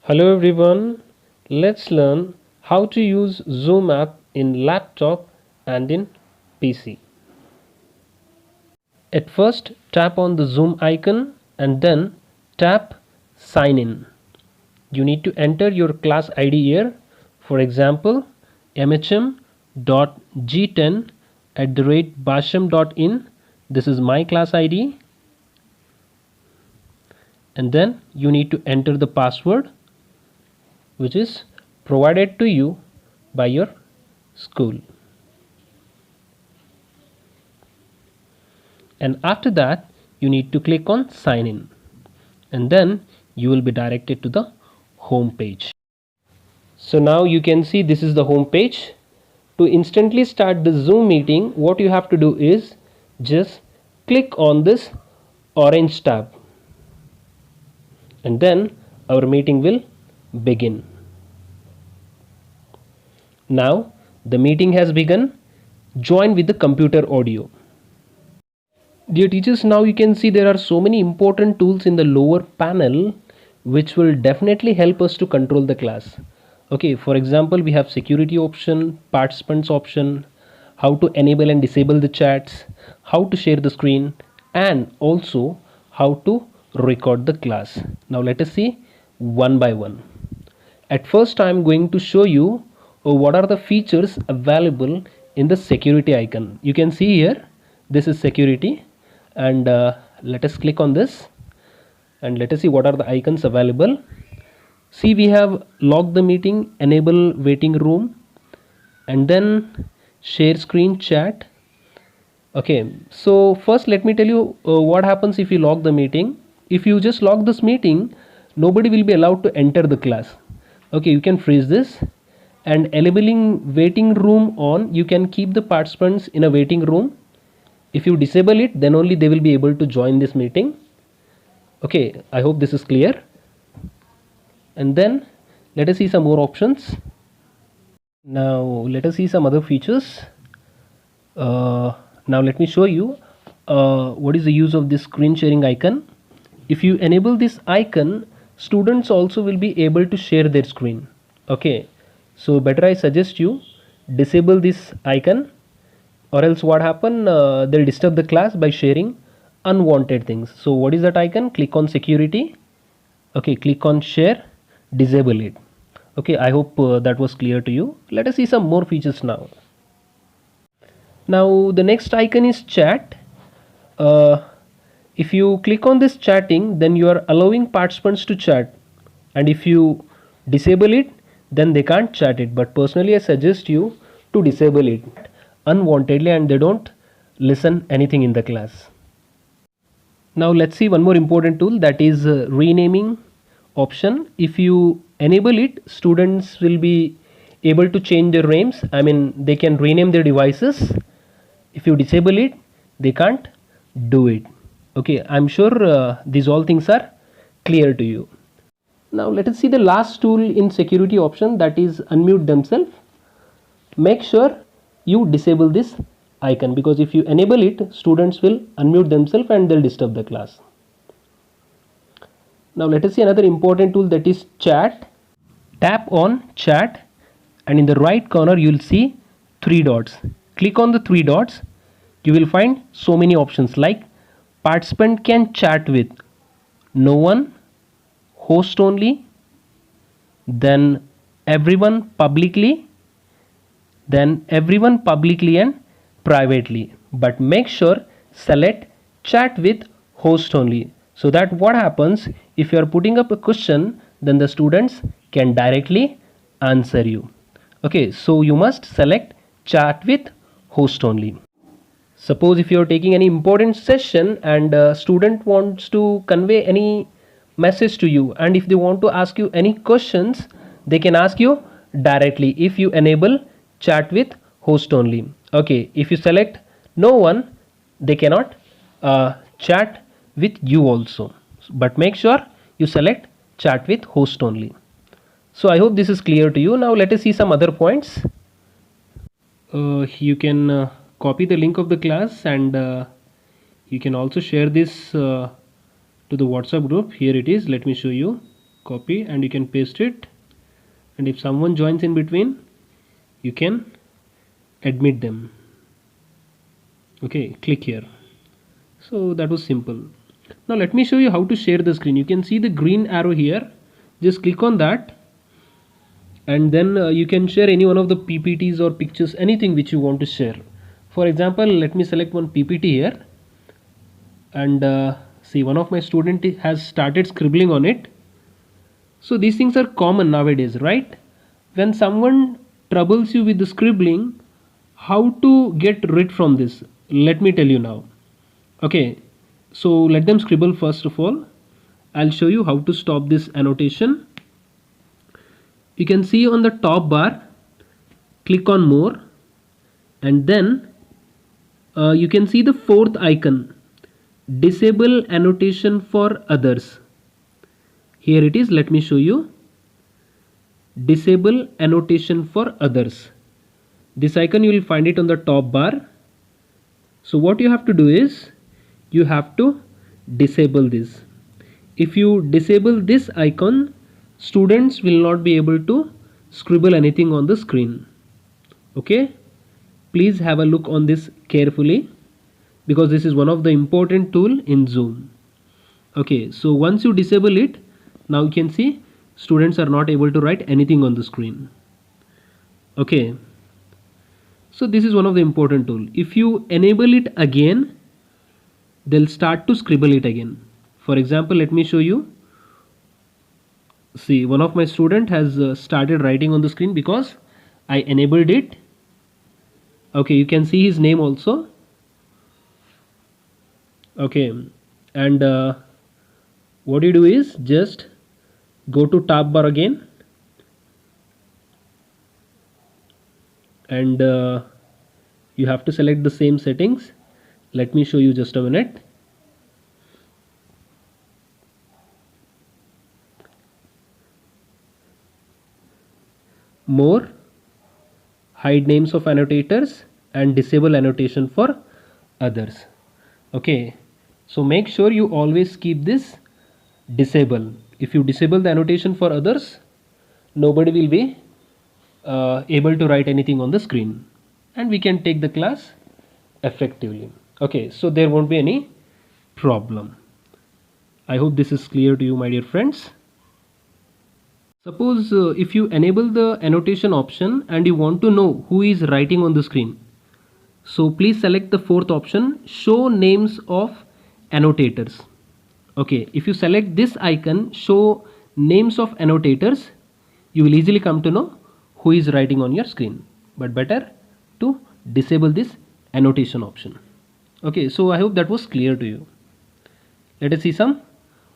Hello everyone, let's learn how to use Zoom app in laptop and in PC. At first tap on the Zoom icon and then tap sign in. You need to enter your class ID here, for example mhm.g10@basham.in. This is my class ID, and then you need to enter the password which is provided to you by your school. And after that you need to click on sign in, and then you will be directed to the home page. So now you can see this is the home page. To instantly start the Zoom meeting, what you have to do is just click on this orange tab, and then our meeting will begin. Now the meeting has begun. Join with the computer audio. Dear teachers, now you can see there are so many important tools in the lower panel which will definitely help us to control the class. Okay, for example, we have security option, participants option, how to enable and disable the chats, how to share the screen, and also how to record the class. Now let us see one by one. At first I am going to show you what are the features available in the security icon. You can see here this is security, and let us click on this and let us see what are the icons available. See, we have log the meeting, enable waiting room, and then share screen chat. Okay, so first let me tell you what happens if you log the meeting. If you just log this meeting, nobody will be allowed to enter the class. Okay, you can freeze this, and enabling waiting room on, you can keep the participants in a waiting room. If you disable it, then only they will be able to join this meeting. Okay, I hope this is clear. And then let us see some more options. Now let us see some other features. Now let me show you what is the use of this screen sharing icon. If you enable this icon, students also will be able to share their screen. Okay, so better I suggest you disable this icon, or else what happen, they'll disturb the class by sharing unwanted things. So what is that icon? Click on security. Okay, click on share, disable it. Okay, I hope that was clear to you. Let us see some more features now. Now the next icon is chat. If you click on this chatting, then you are allowing participants to chat, and if you disable it, then they can't chat it. But personally I suggest you to disable it unwantedly, and they don't listen anything in the class. Now let's see one more important tool, that is renaming option. If you enable it, students will be able to change their names. I mean, they can rename their devices. If you disable it, they can't do it. Okay, I'm sure these all things are clear to you. Now let us see the last tool in security option, that is unmute themselves. Make sure you disable this icon, because if you enable it, students will unmute themselves and they'll disturb the class. Now let us see another important tool, that is chat. Tap on chat, and in the right corner you will see three dots. Click on the three dots. You will find so many options like participant can chat with no one, host only, then everyone publicly, then everyone publicly and privately. But make sure select chat with host only, so that what happens, if you are putting up a question, then the students can directly answer you. Okay, so you must select chat with host only. Suppose if you are taking any important session and a student wants to convey any message to you, and if they want to ask you any questions, they can ask you directly if you enable chat with host only. Okay, if you select no one, they cannot chat with you also, but make sure you select chat with host only. So I hope this is clear to you. Now let us see some other points. You can copy the link of the class, and you can also share this to the WhatsApp group. Here it is, let me show you. copy, and you can paste it, and if someone joins in between, you can admit them. Okay, click here. So that was simple. Now let me show you how to share the screen. You can see the green arrow here. Just click on that, and then you can share any one of the PPTs or pictures, anything which you want to share. For example, let me select one PPT here, and see, one of my student has started scribbling on it. So these things are common nowadays, right? When someone troubles you with the scribbling, how to get rid from this? Let me tell you now. Okay, so let them scribble first of all. I'll show you how to stop this annotation. You can see on the top bar, click on more, and then you can see the fourth icon, disable annotation for others. Here it is. Let me show you. Disable annotation for others. This icon, you will find it on the top bar. So what you have to do is, you have to disable this. If you disable this icon, students will not be able to scribble anything on the screen. Okay, please have a look on this carefully, because this is one of the important tool in Zoom. Okay, so once you disable it, now you can see students are not able to write anything on the screen. Okay, so this is one of the important tool. If you enable it again, they'll start to scribble it again. For example, let me show you. See, one of my student has started writing on the screen because I enabled it. Okay, you can see his name also. Okay, and what you do is just go to tab bar again, and you have to select the same settings. Let me show you, just a minute. More, hide names of annotators, and disable annotation for others. Okay, so make sure you always keep this disable. If you disable the annotation for others, nobody will be able to write anything on the screen, and we can take the class effectively. Okay, so there won't be any problem. I hope this is clear to you, my dear friends. Suppose if you enable the annotation option and you want to know who is writing on the screen, so please select the fourth option, show names of annotators. Okay, if you select this icon, show names of annotators, you will easily come to know who is writing on your screen. But better to disable this annotation option. Okay, so I hope that was clear to you. Let us see some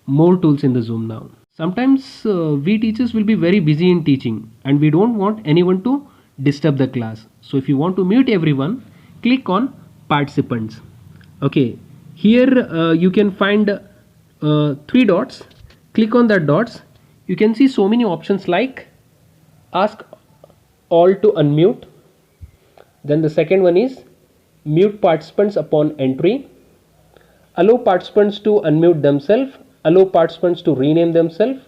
more tools in the Zoom now. Sometimes we teachers will be very busy in teaching, and we don't want anyone to disturb the class. So if you want to mute everyone, click on participants. Okay, here you can find 3 dots. Click on that dots. You can see so many options like ask all to unmute. Then the second one is mute participants upon entry, allow participants to unmute themselves, allow participants to rename themselves.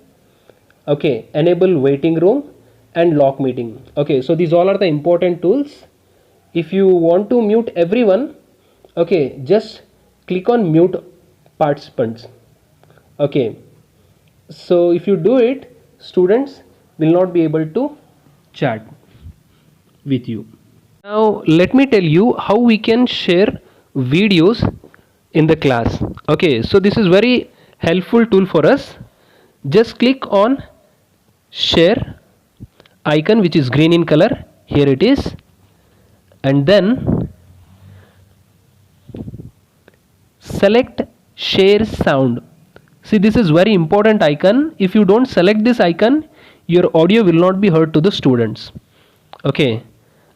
Okay, enable waiting room, and lock meeting. Okay, so these all are the important tools. If you want to mute everyone, okay, just click on mute participants. Okay, so if you do it, students will not be able to chat with you. Now let me tell you how we can share videos in the class. Okay, so this is very helpful tool for us. Just click on share icon, which is green in color. Here it is, and then select share sound. See, this is very important icon. If you don't select this icon, your audio will not be heard to the students. Okay,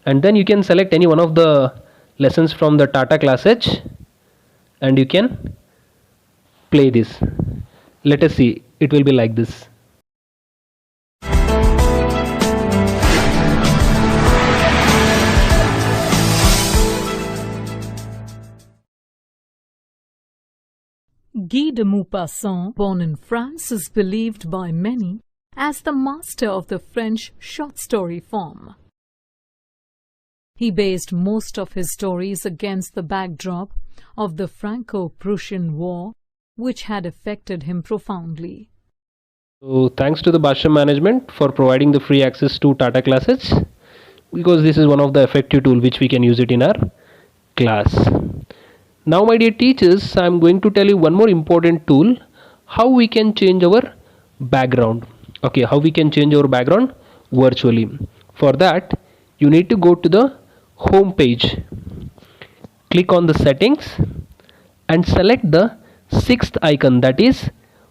and then you can select any one of the lessons from the Tata Class H, and you can play this. Let us see, it will be like this. Guy de Maupassant, born in France, is believed by many as the master of the French short story form. He based most of his stories against the backdrop of the Franco-Prussian War, which had affected him profoundly. So thanks to the Basham management for providing the free access to Tata classes, because this is one of the effective tool which we can use it in our class. Now my dear teachers, I am going to tell you one more important tool, how we can change our background. Okay, how we can change our background virtually. For that, you need to go to the home page, click on the settings and select the sixth icon, that is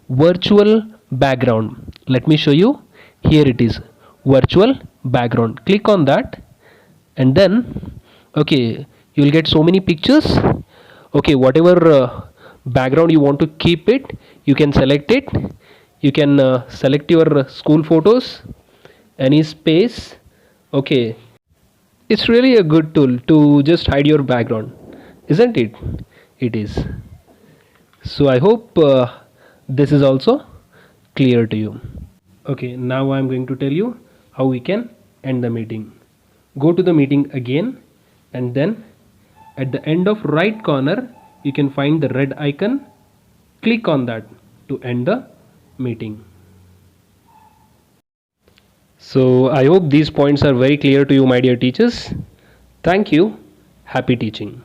virtual background. Let me show you. Here it is, virtual background. Click on that and then okay, you will get so many pictures. Okay, whatever background you want to keep it, you can select it. You can select your school photos, any space. Okay, it's really a good tool to just hide your background, isn't it? It is. So I hope this is also clear to you. Okay, now I'm going to tell you how we can end the meeting. Go to the meeting again and then at the end of right corner you can find the red icon. Click on that to end the meeting. So I hope these points are very clear to you, my dear teachers. Thank you. Happy teaching.